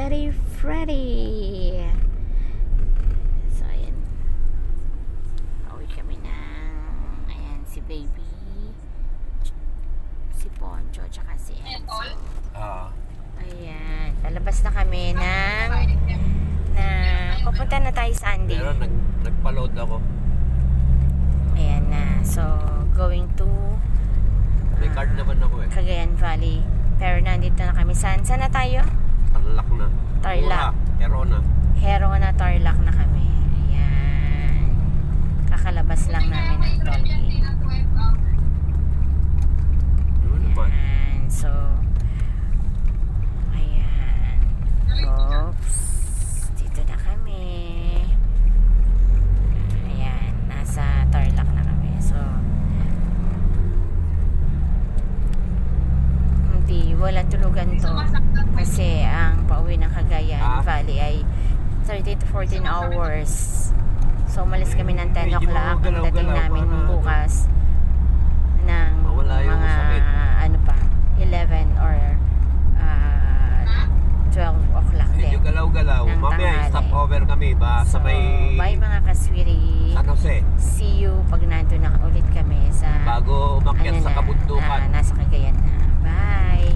ready Freddy. So ayan, pauwi kami ng, ayan, si baby, si Poncho, tsaka si Enzo. Ayan, palabas na kami ng pupunta na tayo sa Andy. Pero nagpa-load ako. Ayan na, so going to May card naman ako eh. Cagayan Valley. Pero nandito na kami. Saan na tayo? Tarlac na. Tarlac. Herona. Herona, Tarlac na kami. Ayan. Kakalabas lang namin ng toll gate. Ayan. So, ayan. Oops. Dito na kami. Ayan. Nasa Tarlac na kami. So, hindi, walang tulugan to. Kasi ang pauwi ng Cagayan Valley ay 13 to 14 hours. So umalis kami ng 10 o'clock. Ang dating namin bukas ng mga ano pa, 11 or 12 o'clock din. Medyo galaw-galaw. Mamaya stop over kami ba sa may bye mga kaswiri. San Jose. See you pag nandun na ulit kami sa bago umakyat sa kabundukan. Nasa Cagayan na. Bye.